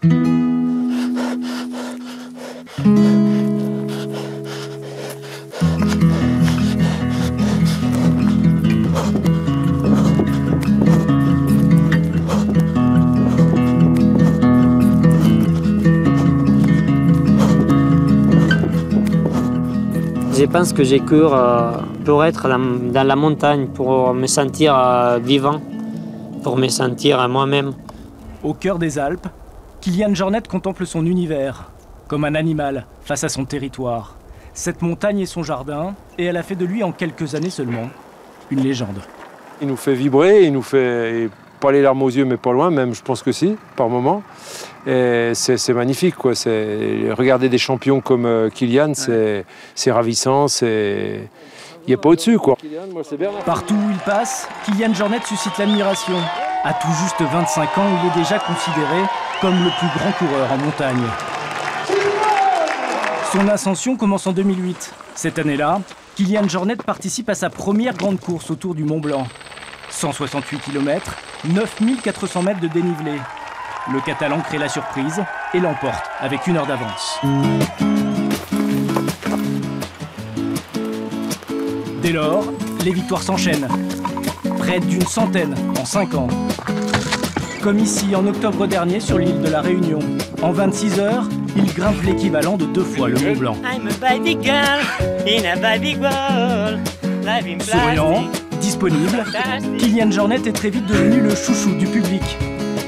Je pense que j'ai cours pour être dans la montagne, pour me sentir vivant, pour me sentir moi-même. Au cœur des Alpes, Kilian Jornet contemple son univers, comme un animal face à son territoire. Cette montagne est son jardin, et elle a fait de lui, en quelques années seulement, une légende. Il nous fait vibrer, il nous fait pas les larmes aux yeux, mais pas loin, même je pense que si, par moment. Et c'est magnifique, quoi. Regarder des champions comme Kilian, c'est ravissant, il n'y a pas au-dessus, quoi. Partout où il passe, Kilian Jornet suscite l'admiration. À tout juste 25 ans, il est déjà considéré comme le plus grand coureur en montagne. Son ascension commence en 2008. Cette année-là, Kilian Jornet participe à sa première grande course autour du Mont Blanc. 168 km, 9400 mètres de dénivelé. Le Catalan crée la surprise et l'emporte avec 1 heure d'avance. Dès lors, les victoires s'enchaînent. Près d'une centaine en 5 ans. Comme ici en octobre dernier sur l'île de la Réunion. En 26 heures, il grimpe l'équivalent de 2 fois le Mont Blanc. Souriant, disponible, Kilian Jornet est très vite devenu le chouchou du public.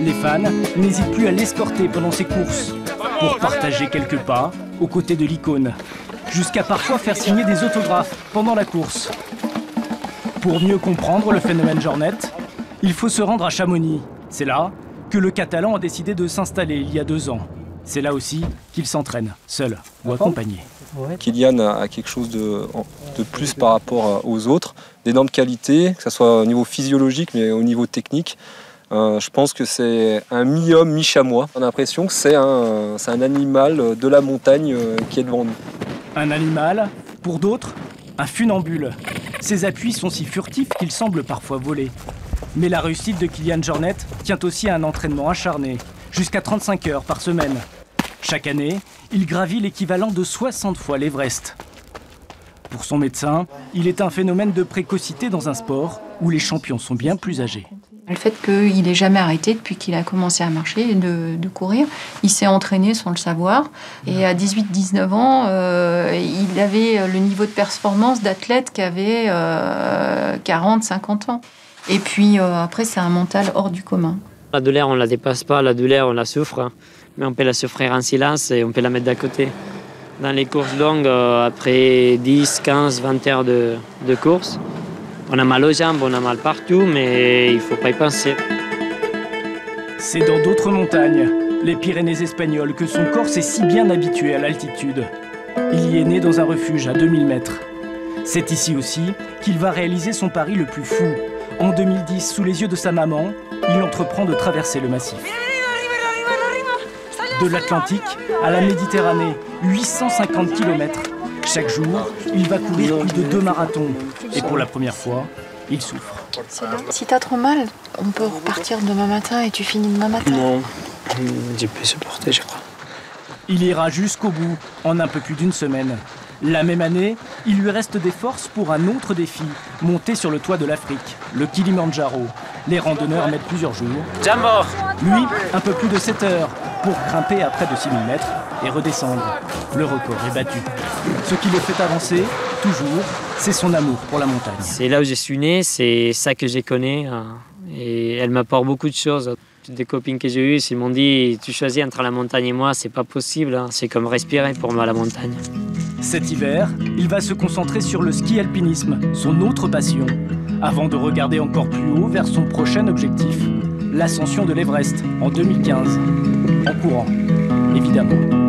Les fans n'hésitent plus à l'escorter pendant ses courses pour partager quelques pas aux côtés de l'icône, jusqu'à parfois faire signer des autographes pendant la course. Pour mieux comprendre le phénomène Jornet, il faut se rendre à Chamonix. C'est là que le Catalan a décidé de s'installer il y a 2 ans. C'est là aussi qu'il s'entraîne, seul ou accompagné. Kilian a quelque chose de plus par rapport aux autres, d'énormes qualités, que ce soit au niveau physiologique mais au niveau technique. Je pense que c'est un mi-homme, mi-chamois. On a l'impression que c'est un animal de la montagne qui est devant nous. Un animal, pour d'autres, un funambule. Ses appuis sont si furtifs qu'ils semblent parfois voler. Mais la réussite de Kilian Jornet tient aussi à un entraînement acharné, jusqu'à 35 heures par semaine. Chaque année, il gravit l'équivalent de 60 fois l'Everest. Pour son médecin, il est un phénomène de précocité dans un sport où les champions sont bien plus âgés. Le fait qu'il n'ait jamais arrêté depuis qu'il a commencé à marcher et de courir, il s'est entraîné sans le savoir. Et à 18-19 ans, il avait le niveau de performance d'athlète qui avait 40-50 ans. Et puis après, c'est un mental hors du commun. La douleur, on ne la dépasse pas, la douleur, on la souffre. Mais on peut la souffrir en silence et on peut la mettre d'à côté. Dans les courses longues, après 10, 15, 20 heures de course, on a mal aux jambes, on a mal partout, mais il ne faut pas y penser. C'est dans d'autres montagnes, les Pyrénées espagnoles, que son corps s'est si bien habitué à l'altitude. Il y est né dans un refuge à 2000 mètres. C'est ici aussi qu'il va réaliser son pari le plus fou. En 2010, sous les yeux de sa maman, il entreprend de traverser le massif. De l'Atlantique à la Méditerranée, 850 km. Chaque jour, il va courir plus de 2 marathons. Et pour la première fois, il souffre. Si t'as trop mal, on peut repartir demain matin et tu finis demain matin. Non, j'ai pu supporter, je crois. Il ira jusqu'au bout, en un peu plus d'1 semaine. La même année, il lui reste des forces pour un autre défi, monter sur le toit de l'Afrique, le Kilimandjaro. Les randonneurs mettent plusieurs jours. Jambo. Lui, un peu plus de 7 heures, pour grimper à près de 6000 mètres et redescendre. Le record est battu. Ce qui le fait avancer, toujours, c'est son amour pour la montagne. C'est là où je suis né, c'est ça que je connais. Et elle m'apporte beaucoup de choses. Toutes des copines que j'ai eues, ils m'ont dit, tu choisis entre la montagne et moi, c'est pas possible. C'est comme respirer pour moi, la montagne. Cet hiver, il va se concentrer sur le ski alpinisme, son autre passion, avant de regarder encore plus haut vers son prochain objectif, l'ascension de l'Everest en 2015, en courant, évidemment.